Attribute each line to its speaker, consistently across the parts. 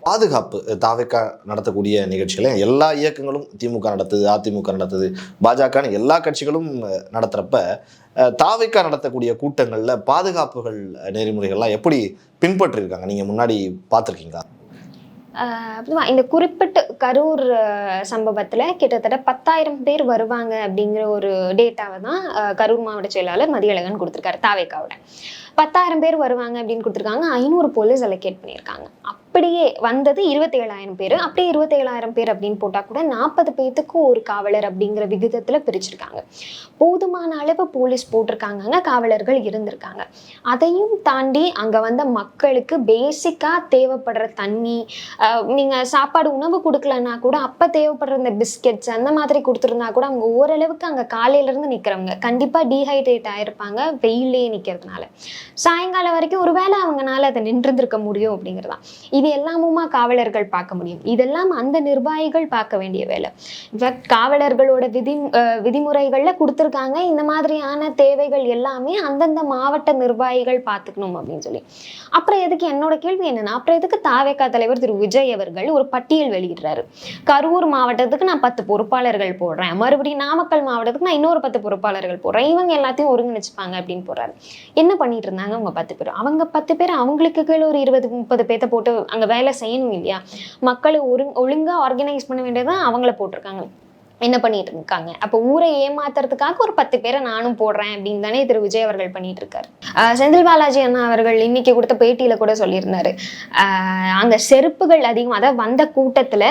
Speaker 1: பாதுகாப்பு தாவேக்கா நடத்தக்கூடிய நிகழ்ச்சிகளை எல்லா இயக்கங்களும் திமுக நடத்துது, அதிமுக நடத்துது, பாஜக எல்லா கட்சிகளும் நடத்துகிறப்ப தாவேக்கா நடத்தக்கூடிய கூட்டங்களில் பாதுகாப்புகள் நெறிமுறைகள்லாம் எப்படி பின்பற்றிருக்காங்க, நீங்கள் முன்னாடி பார்த்துருக்கீங்களா?
Speaker 2: இந்த குறிப்பிட்ட கரூர் சம்பவத்தில் கிட்டத்தட்ட 10,000 பேர் வருவாங்க அப்படிங்கிற ஒரு டேட்டாவை தான் கரூர் மாவட்ட செயலாளர் மதியழகன் கொடுத்துருக்காரு. தாவேக்காவோட 10,000 பேர் வருவாங்க அப்படின்னு கொடுத்துருக்காங்க. 500 போலீஸ் அலோகேட் பண்ணியிருக்காங்க. அப்படியே வந்தது 27,000 பேர். அப்படியே 27,000 பேர் அப்படின்னு போட்டால் கூட 40 பேர்த்துக்கும் ஒரு காவலர் அப்படிங்கிற விகிதத்தில் பிரிச்சிருக்காங்க. போதுமான அளவு போலீஸ் போட்டிருக்காங்க, காவலர்கள் இருந்திருக்காங்க. அதையும் தாண்டி அங்கே வந்த மக்களுக்கு பேசிக்காக தேவைப்படுற தண்ணி, நீங்கள் சாப்பாடு உணவு கொடுக்கலன்னா கூட அப்போ தேவைப்படுற இந்த பிஸ்கெட்ஸ் அந்த மாதிரி கொடுத்துருந்தா கூட அவங்க ஓரளவுக்கு அங்கே காலையிலேருந்து நிற்கிறவங்க கண்டிப்பாக டீஹைட்ரேட் ஆகிருப்பாங்க வெயிலே நிற்கிறதுனால. சாயங்காலம் வரைக்கும் ஒரு வேளை அவங்களால அதை நின்றுருக்க முடியும் அப்படிங்கிறதான். இது எல்லாமுமா காவலர்கள் பார்க்க முடியும். இதெல்லாம் அந்த நிர்வாகிகள் பார்க்க வேண்டிய வேலை. இன்ஃபேக்ட் காவலர்களோட விதிமுறைகளில் கொடுத்துருக்காங்க, இந்த மாதிரியான தேவைகள் எல்லாமே அந்தந்த மாவட்ட நிர்வாகிகள் பார்த்துக்கணும் அப்படின்னு சொல்லி. அப்புறம் எதுக்கு என்னோட கேள்வி என்னன்னா, அப்புறம் எதுக்கு தாவேக்கா தலைவர் திரு விஜய் அவர்கள் ஒரு பட்டியல் வெளியிடுறாரு? கரூர் மாவட்டத்துக்கு நான் 10 பொறுப்பாளர்கள் போடுறேன், மறுபடியும் நாமக்கல் மாவட்டத்துக்கு நான் இன்னொரு 10 பொறுப்பாளர்கள் போடுறேன், இவங்க எல்லாத்தையும் ஒருங்கிணைச்சுப்பாங்க அப்படின்னு போடுறாரு. என்ன பண்ணிட்டு இருந்தாங்க அவங்க 10 பேர்? அவங்க 10 பேர் அவங்களுக்கு கீழே ஒரு 20-30 பேர்த்த போட்டு அங்க வேலை செய்யணும் இல்லையா? மக்களை ஒழுங்கா ஆர்கனைஸ் பண்ண வேண்டியதான் அவங்கள போட்டிருக்காங்க. என்ன பண்ணிட்டு இருக்காங்க? அப்போ ஊரை ஏமாத்துறதுக்காக ஒரு 10 பேரை நானும் போடுறேன் அப்படின்னு தானே திரு விஜய் அவர்கள் பண்ணிட்டு இருக்காரு. செந்தில் பாலாஜி அண்ணா அவர்கள் இன்னைக்கு கொடுத்த பேட்டியில கூட சொல்லியிருந்தாரு, அங்க செருப்புகள் அதிகம், அதாவது வந்த கூட்டத்துல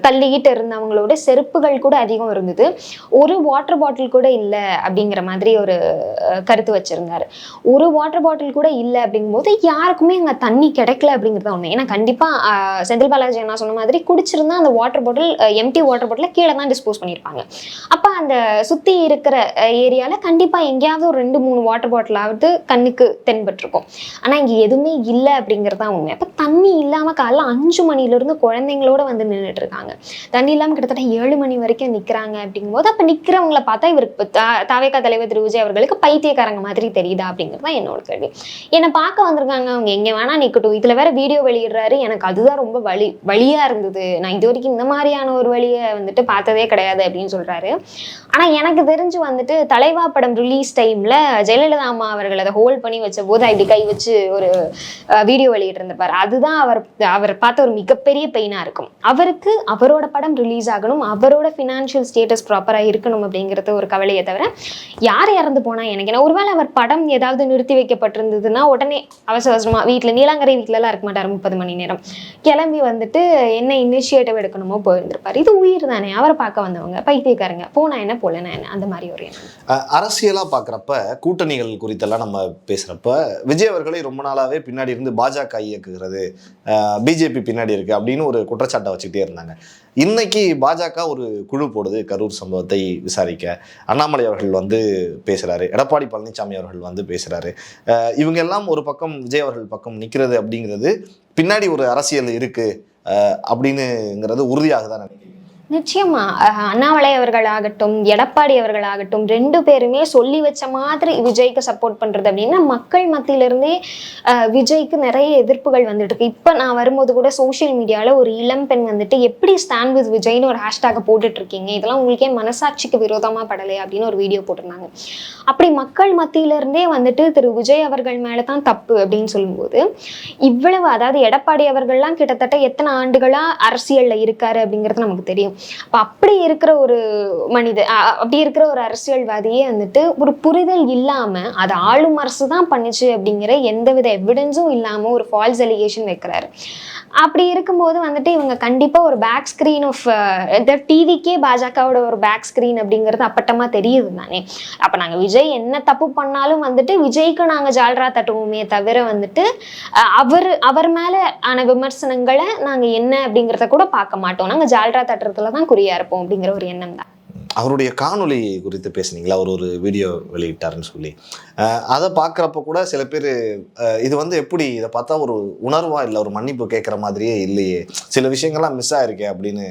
Speaker 2: தள்ளிக்கிட்டு இருந்தவங்களோட செருப்புகள் கூட அதிகம் இருந்தது, ஒரு வாட்டர் பாட்டில் கூட இல்லை அப்படிங்கிற மாதிரி ஒரு கருத்து வச்சிருந்தாரு. ஒரு வாட்டர் பாட்டில் கூட இல்லை அப்படிங்கும்போது யாருக்குமே அங்க தண்ணி கிடைக்கல அப்படிங்கிறத ஒண்ணு. ஏன்னா கண்டிப்பா செந்தில் பாலாஜி அண்ணா சொன்ன மாதிரி குடிச்சிருந்தா அந்த வாட்டர் பாட்டில் எம்டி வாட்டர் பாட்டில கீழே தான் டிஸ்போஸ் பண்ணியிருப்பாங்க. அப்போ அந்த சுற்றி இருக்கிற ஏரியாவில் கண்டிப்பாக எங்கேயாவது ஒரு 2-3 வாட்டர் பாட்டிலாவது கண்ணுக்கு தென்பட்டிருக்கும். ஆனால் இங்கே எதுவுமே இல்லை அப்படிங்கிறது தான் உண்மை. அப்போ தண்ணி இல்லாமல் காலைல 5 மணிலேருந்து குழந்தைங்களோட வந்து நின்றுட்டு இருக்காங்க. தண்ணி இல்லாமல் கிட்டத்தட்ட 7 மணி வரைக்கும் நிற்கிறாங்க அப்படிங்கும்போது அப்போ நிற்கிறவங்களை பார்த்தா இவருக்கு தாவேக்கா தலைவர் திரு விஜய் அவர்களுக்கு பைத்தியக்காரங்க மாதிரி தெரியுதா அப்படிங்கிறது தான் என்னோட கேள்வி. என்னை பார்க்க வந்திருக்காங்க, அவங்க எங்கே வேணா நிற்கட்டும், இதில் வேற வீடியோ வெளியிடுறாரு, எனக்கு அதுதான் ரொம்ப வழியாக இருந்தது, நான் இது வரைக்கும் இந்த மாதிரியான ஒரு வழியை வந்துட்டு பார்த்ததே கிடையாது அப்படின்னு சொல்றாரு. ஆனா எனக்கு தெரிஞ்சு வந்துட்டு தலைவா படம் ரிலீஸ் டைம்ல ஜெயலலிதா அம்மா அவர்கள் அதை ஹோல்ட் பண்ணி வச்ச போது அப்படி கை வச்சு ஒரு வீடியோ வெளியிட்டு இருந்திருப்பாரு. அதுதான் அவர் பார்த்த ஒரு மிகப்பெரிய பெயினா இருக்கும். அவருக்கு அவரோட படம் ரிலீஸ் ஆகணும், அவரோட ஃபினான்ஷியல் ஸ்டேட்டஸ் ப்ராப்பரா இருக்கணும் அப்படிங்கிறது ஒரு கவலையை தவிர யார் இறந்து போனா எனக்கு என்ன. ஒருவேளை அவர் படம் ஏதாவது நிறுத்தி வைக்கப்பட்டிருந்ததுன்னா உடனே அவசரமா வீட்டுல நீலாங்கரை வீட்டுல எல்லாம் இருக்க மாட்டாரு, 30 மணி நேரம் கிளம்பி வந்துட்டு என்ன இனிஷியேட்டிவ் எடுக்கணுமோ போயிருந்திருப்பாரு. இது உயிர் தானே, அவரை பார்க்க வந்தவங்க பைத்தியக்காரங்க, போனா என்ன போலனா என்ன, அந்த மாதிரி ஒரு
Speaker 1: அரசியலா பாக்குறப்ப கூட்டணிகள் குறித்தெல்லாம் நம்ம பேசுறப்ப விஜய் அவர்களை ரொம்ப நாளாவே பின்னாடி இருந்து பாஜக இயக்குகிறது, பிஜேபி பின்னாடி இருக்கு அப்படின்னு ஒரு குற்றச்சாட்டை வச்சுக்கிட்டே இருந்தாங்க. இன்னைக்கு பாஜக ஒரு குழு போடுது கரூர் சம்பவத்தை விசாரிக்க. அண்ணாமலை அவர்கள் வந்து பேசுறாரு, எடப்பாடி பழனிசாமி அவர்கள் வந்து பேசுறாரு. இவங்க எல்லாம் ஒரு பக்கம் விஜய் அவர்கள் பக்கம் நிற்கிறது அப்படிங்கிறது பின்னாடி ஒரு அரசியல் இருக்கு அப்படின்னுங்கிறது உறுதியாக தான் நினைக்கிறேன்.
Speaker 2: நிச்சயமா அண்ணாமலை அவர்களாகட்டும் எடப்பாடி அவர்களாகட்டும் 2 பேருமே சொல்லி வச்ச மாதிரி விஜய்க்கு சப்போர்ட் பண்றது அப்படின்னா மக்கள் மத்தியிலிருந்தே விஜய்க்கு நிறைய எதிர்ப்புகள் வந்துட்டு இருக்கு. இப்போ நான் வரும்போது கூட சோசியல் மீடியாவில் ஒரு இளம் பெண் வந்துட்டு எப்படி ஸ்டாண்ட் வித் விஜய்னு ஒரு ஹேஷ்டாக போட்டுட்டு இருக்கீங்க, இதெல்லாம் உங்களுக்கே மனசாட்சிக்கு விரோதமா படலை அப்படின்னு ஒரு வீடியோ போட்டிருந்தாங்க. அப்படி மக்கள் மத்தியிலிருந்தே வந்துட்டு திரு விஜய் அவர்கள் மேலே தான் தப்பு அப்படின்னு சொல்லும்போது இவ்வளவு, அதாவது எடப்பாடி அவர்கள்லாம் கிட்டத்தட்ட எத்தனை ஆண்டுகளா அரசியல்ல இருக்காரு அப்படிங்கிறது நமக்கு தெரியும். அப்படி இருக்கிற ஒரு அப்படி இருக்கிற ஒரு அரசியல்வாதியே வந்துட்டு ஒரு புரிதல் இல்லாம அது ஆளும் அரசு தான் பண்ணுச்சு அப்படிங்கிற எந்தவித எவிடன்ஸும் இல்லாம ஒரு ஃபால்ஸ் அலிகேஷன் வைக்கிறாரு. அப்படி இருக்கும்போது வந்துட்டு இவங்க கண்டிப்பா ஒரு பேக் ஸ்கிரீன் ஆஃப் டிவிக்கே பாஜகவோட ஒரு பேக் ஸ்கிரீன் அப்படிங்கிறது அப்பட்டமா தெரியுது தானே. அப்ப நாங்க விஜய் என்ன தப்பு பண்ணாலும் வந்துட்டு விஜய்க்கு நாங்க ஜால்ரா தட்டுவோமே தவிர வந்துட்டு அவர் மேல ஆன விமர்சனங்களை நாங்க என்ன அப்படிங்கிறத கூட பார்க்க மாட்டோம், நாங்க ஜால்ரா தட்டுறதுலதான் குறியா இருப்போம் அப்படிங்கிற ஒரு எண்ணம் தான்.
Speaker 1: அவருடைய காணொலி குறித்து பேசுனீங்களா, ஒரு வீடியோ வெளியிட்டாருன்னு சொல்லி. அதை பார்க்குறப்ப கூட சில பேர் இது வந்து எப்படி இதை பார்த்தா ஒரு உணர்வா இல்லை, ஒரு மன்னிப்பு கேட்குற மாதிரியே இல்லையே, சில விஷயங்கள்லாம் மிஸ் ஆயிருக்கே அப்படின்னு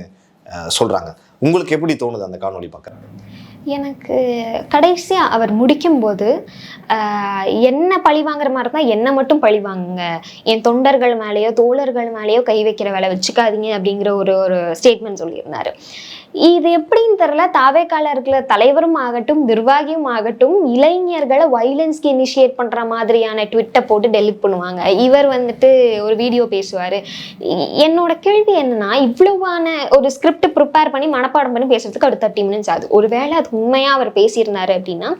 Speaker 1: சொல்கிறாங்க. உங்களுக்கு எப்படி தோணுது அந்த காணொலி பார்க்குறாங்க?
Speaker 2: எனக்கு கடைசியா அவர் முடிக்கும்போது என்ன பழி வாங்குற மாதிரி தான் என்னை மட்டும் பழி வாங்குங்க, என் தொண்டர்கள் மேலேயோ தோழர்கள் மேலேயோ கை வைக்கிற வேலை வச்சுக்காதீங்க அப்படிங்கிற ஒரு ஸ்டேட்மெண்ட் சொல்லியிருந்தாரு. இது எப்படின்னு தெரியல, தாவேக்கால இருக்கிற தலைவரும் ஆகட்டும் நிர்வாகியும் ஆகட்டும் இளைஞர்களை வைலன்ஸ்க்கு இனிஷியேட் பண்ற மாதிரியான ட்விட்டை போட்டு டெலிட் பண்ணுவாங்க. இவர் வந்துட்டு ஒரு வீடியோ பேசுவாரு. என்னோட கேள்வி என்னன்னா, இவ்வளவான ஒரு ஸ்கிரிப்ட் ப்ரிப்பேர் பண்ணி மனப்பாடம் பண்ணி பேசுறதுக்கு ஒரு 30 மினிட்ஸ் ஆகுது. ஒருவேளை அது உண்மையா அவர் பேசியிருந்தாரு அப்படின்னா,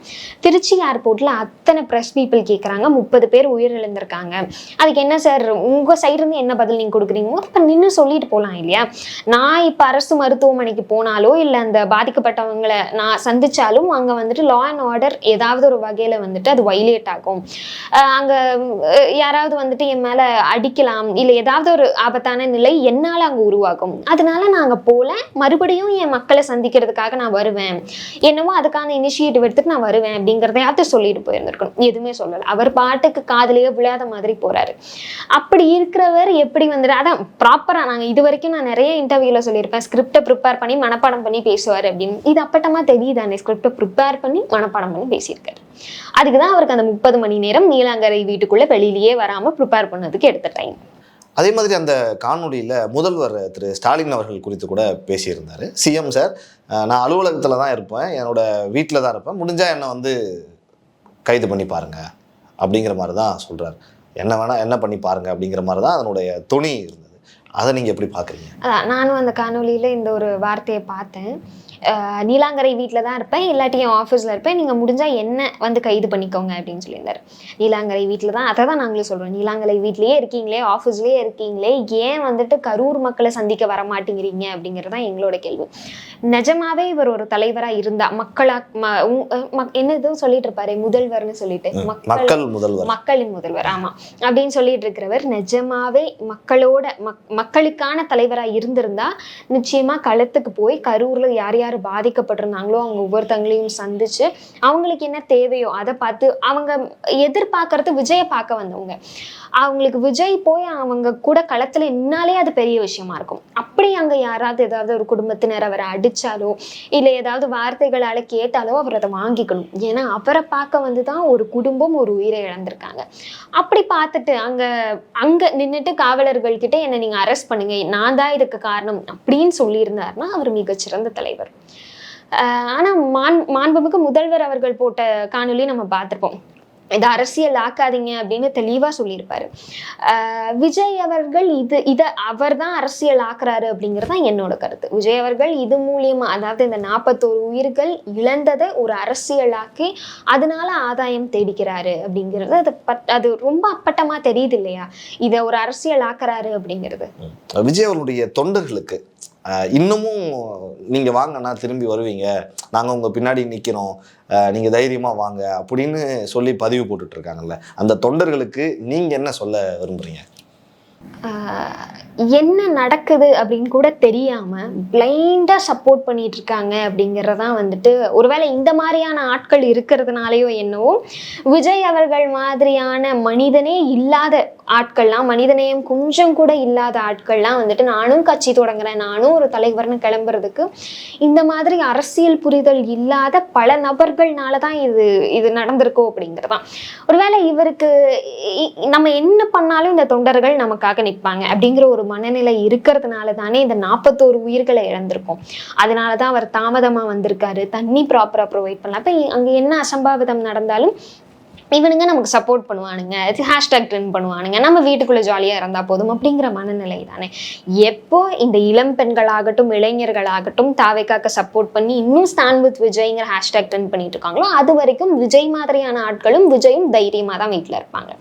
Speaker 2: திருச்சி ஏர்போர்ட்ல அத்தனை ப்ரெஸ் பீப்புள் கேட்குறாங்க, 30 பேர் உயிரிழந்திருக்காங்க, அதுக்கு என்ன சார் உங்க சைடு இருந்து என்ன பதில் நீங்க கொடுக்குறீங்க, இப்போ நின்று சொல்லிட்டு போகலாம் இல்லையா? நான் இப்போ அரசு மருத்துவமனைக்கு போனாலோ இல்லை அந்த பாதிக்கப்பட்டவங்களை நான் சந்திச்சாலும் அங்கே வந்துட்டு லா அண்ட் ஆர்டர் ஏதாவது ஒரு வகையில் வந்துட்டு அது வைலேட் ஆகும். அங்கே யாராவது வந்துட்டு என் மேலே அடிக்கலாம், இல்லை ஏதாவது ஒரு ஆபத்தான நிலை என்னால் அங்கே உருவாகும். அதனால நான் அங்கே போல மறுபடியும் என் மக்களை சந்திக்கிறதுக்காக நான் வருவேன், என்னவோ அதுக்கான இனிஷியேட்டிவ் எடுத்துட்டு நான் வருவேன் அப்படிங்கிறதையாவது சொல்லிட்டு போயிருந்திருக்கணும். எதுவுமே சொல்லலை. அவர் பாட்டுக்கு காதலையோ விழாத மாதிரி போறாரு. அப்படி இருக்கிறவர் எப்படி வந்துட்டு அதான் ப்ராப்பராக நாங்கள் இது வரைக்கும் நான் நிறைய இன்டர்வியூவில் சொல்லியிருப்பேன், ஸ்கிரிப்டை ப்ரிப்பேர் பண்ணி மனப்பாடம் பண்ணி பேசுவார் அப்படின்னு. இது அப்பட்டமா தெரியுதானே, ஸ்கிரிப்டை ப்ரிப்பேர் பண்ணி மனப்பாடம் பண்ணி பேசியிருக்காரு. அதுக்குதான் அவருக்கு அந்த 30 மணி நேரம் நீலாங்கரை வீட்டுக்குள்ள வெளியிலேயே வராம ப்ரிப்பேர் பண்ணதுக்கு எடுத்த டைம்.
Speaker 1: அதே மாதிரி அந்த காணொலியில் முதல்வர் திரு ஸ்டாலின் அவர்கள் குறித்து கூட பேசியிருந்தார். சிஎம் சார், நான் அலுவலகத்தில் தான் இருப்பேன், என்னோட வீட்டில் தான் இருப்பேன், முடிஞ்சால் என்னை வந்து கைது பண்ணி பாருங்க அப்படிங்கிற மாதிரி தான் சொல்கிறார். என்ன வேணால் என்ன பண்ணி பாருங்க அப்படிங்கிற மாதிரி தான் அதனுடைய துணி இருந்தது. அதை நீங்கள் எப்படி பார்க்குறீங்க?
Speaker 2: அதான் நானும் அந்த காணொலியில் இந்த ஒரு வார்த்தையை பார்த்தேன். நீலாங்கரை வீட்டில் தான் இருப்பேன், இல்லாட்டி என் ஆஃபீஸில் இருப்பேன், நீங்கள் முடிஞ்சால் என்ன வந்து கைது பண்ணிக்கோங்க அப்படின்னு சொல்லியிருந்தார். நீலாங்கரை வீட்டில் தான், அதை தான் நாங்களும் சொல்கிறோம். நீலாங்கரை வீட்லேயே இருக்கீங்களே, ஆஃபீஸ்லேயே இருக்கீங்களே, ஏன் வந்துட்டு கரூர் மக்களை சந்திக்க வர மாட்டேங்கிறீங்க அப்படிங்கிறது தான் எங்களோட கேள்வி. நிஜமாவே இவர் ஒரு தலைவராக இருந்தா என்ன இதுவும் சொல்லிட்டு இருப்பாரு, முதல்வர்னு சொல்லிட்டு, மக்களின் முதல்வர், ஆமாம் அப்படின்னு சொல்லிட்டு இருக்கிறவர் நிஜமாவே மக்களோட மக்களுக்கான தலைவராக இருந்திருந்தா நிச்சயமா களத்துக்கு போய் கரூர்ல யார் யார் பாதிக்கப்பட்டிருந்தாங்களோ அவங்க ஒவ்வொருத்தங்களையும் சந்திச்சு அவங்களுக்கு என்ன தேவையோ அதை பார்த்து, அவங்க எதிர்பார்க்கறது விஜயை பார்க்க வந்தவங்க, அவங்களுக்கு விஜய் போய் அவங்க கூட களத்துல நின்னாலே அது பெரிய விஷயமா இருக்கும். அப்படி அங்க யாராவது ஏதாவது ஒரு குடும்பத்தினர் அவரை அடிச்சாலோ இல்லை ஏதாவது வார்த்தைகளால கேட்டாலோ அவர் அதை வாங்கிக்கணும். ஏன்னா அவரை பார்க்க வந்துதான் ஒரு குடும்பம் ஒரு உயிரை இழந்திருக்காங்க. அப்படி பார்த்துட்டு அங்க நின்றுட்டு காவலர்கள் கிட்ட என்ன நீங்க அரெஸ்ட் பண்ணுங்க, நான் தான் இதுக்கு காரணம் அப்படின்னு சொல்லியிருந்தாருன்னா அவர் மிகச்சிறந்த தலைவர். ஆனா மாண்புமிகு முதல்வர் அவர்கள் போட்ட காணொலி நம்ம பார்த்திருப்போம். இதை அரசியல் ஆக்காதீங்க அப்படின்னு தெளிவா சொல்லியிருப்பாரு. விஜய் அவர்கள் இதை அவர் தான் அரசியல் ஆக்குறாரு அப்படிங்கிறது தான் என்னோட கருத்து. விஜய் அவர்கள் இது மூலியமா, அதாவது இந்த 41 உயிர்கள் இழந்ததை ஒரு அரசியலாக்கி அதனால ஆதாயம் தேடிக்கிறாரு அப்படிங்கிறது அது ரொம்ப அப்பட்டமா தெரியுது இல்லையா, இதை ஒரு அரசியல் ஆக்குறாரு அப்படிங்கிறது.
Speaker 1: விஜய் அவர்களுடைய தொண்டர்களுக்கு இன்னமும் நீங்கள் வாங்கன்னா திரும்பி வருவீங்க, நாங்கள் உங்கள் பின்னாடி நிற்கிறோம், நீங்கள் தைரியமாக வாங்க அப்படின்னு சொல்லி பதிவு போட்டுட்ருக்காங்கல்ல, அந்த தொண்டர்களுக்கு நீங்கள் என்ன சொல்ல விரும்புகிறீங்க?
Speaker 2: என்ன நடக்குது அப்படின்னு கூட தெரியாம பிளைண்டா சப்போர்ட் பண்ணிட்டு இருக்காங்க அப்படிங்கறதான் வந்துட்டு, ஒருவேளை இந்த மாதிரியான ஆட்கள் இருக்கிறதுனாலயோ என்னவோ, விஜய் அவர்கள் மாதிரியான மனிதனே இல்லாத ஆட்கள்லாம், மனிதநேயம் கொஞ்சம் கூட இல்லாத ஆட்கள்லாம் வந்துட்டு நானும் கட்சி தொடங்குறேன், நானும் ஒரு தலைவர்னு கிளம்புறதுக்கு இந்த மாதிரி அரசியல் புரிதல் இல்லாத பல நபர்கள்னாலதான் இது நடந்திருக்கோ அப்படிங்கிறதான். ஒருவேளை இவருக்கு நம்ம என்ன பண்ணாலும் இந்த தொண்டர்கள் நமக்காக நிற்பாங்க அப்படிங்கிற ஒரு மனநிலை இருக்கிறதுனால தானே இந்த 41 உயிர்களை இழந்திருக்கும். அதனாலதான் அவர் தாமதமா வந்திருக்காரு, தண்ணி ப்ராப்பரா ப்ரொவைட் பண்ணலாம். அப்ப அங்க என்ன அசம்பாவிதம் நடந்தாலும் இவனுங்க நமக்கு சப்போர்ட் பண்ணுவானுங்க, ஹேஷ்டாக் ட்ரெண்ட் பண்ணுவானுங்க, நம்ம வீட்டுக்குள்ள ஜாலியா இருந்தா போதும் அப்படிங்கிற மனநிலை தானே. எப்போ இந்த இளம் பெண்களாகட்டும் இளைஞர்களாகட்டும் தாவேக்காக்க சப்போர்ட் பண்ணி இன்னும் ஸ்டாண்ட் வித் விஜய்ங்கிற ஹேஷ்டாக் ட்ரெண்ட் பண்ணிட்டு இருக்காங்களோ அது வரைக்கும் விஜய் மாதிரியான ஆட்களும் விஜயும் தைரியமா தான் வீட்டுல இருப்பாங்க.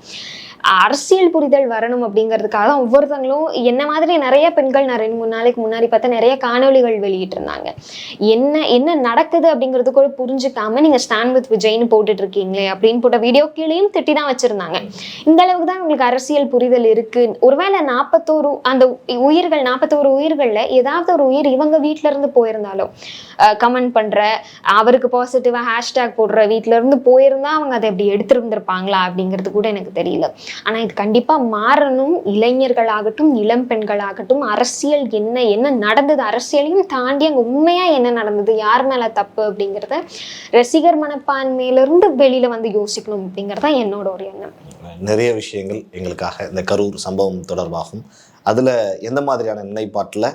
Speaker 2: அரசியல் புரிதல் வரணும் அப்படிங்கிறதுக்காக தான் ஒவ்வொருத்தங்களும் என்ன மாதிரி நிறைய பெண்கள் நான் 2-3 நாளைக்கு முன்னாடி பார்த்தா நிறைய காணொலிகள் வெளியிட்டு இருந்தாங்க. என்ன நடக்குது அப்படிங்கிறது கூட புரிஞ்சுக்காம நீங்க ஸ்டாண்ட் வித் விஜய்னு போட்டுட்டு இருக்கீங்களே அப்படின்னு போட்ட வீடியோ கீழேயும் திட்டி தான் வச்சிருந்தாங்க. இந்த அளவுக்கு தான் உங்களுக்கு அரசியல் புரிதல் இருக்கு. ஒருவேளை 41 அந்த உயிர்கள் 41 உயிர்கள்ல ஏதாவது ஒரு உயிர் இவங்க வீட்டுல இருந்து போயிருந்தாலும் கமெண்ட் பண்ற அவருக்கு பாசிட்டிவா ஹேஷ்டாக் போடுற வீட்டுல இருந்து போயிருந்தா அவங்க அதை எப்படி எடுத்திருந்திருப்பாங்களா அப்படிங்கிறது கூட எனக்கு தெரியல. ஆனால் இது கண்டிப்பாக மாறணும். இளைஞர்களாகட்டும், இளம் பெண்களாகட்டும், அரசியல் என்ன நடந்தது, அரசியலையும் தாண்டி அங்கே உண்மையாக என்ன நடந்தது, யார் மேலே தப்பு அப்படிங்கிறத ரசிகர் மனப்பான்மையிலிருந்து வெளியில் வந்து யோசிக்கணும் அப்படிங்கிறது தான் என்னோட ஒரு எண்ணம்.
Speaker 1: நிறைய விஷயங்கள் எங்களுக்காக இந்த கரூர் சம்பவம் தொடர்பாகும், அதில் எந்த மாதிரியான நிலைப்பாட்டில்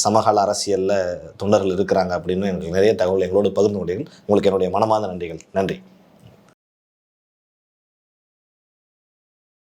Speaker 1: சமகால அரசியலில் தொண்டர்கள் இருக்கிறாங்க அப்படின்னு எங்களுக்கு நிறைய தகவல் எங்களோடு பகிர்ந்து கொண்டீர்கள். உங்களுக்கு என்னுடைய மனமார்ந்த நன்றிகள். நன்றி.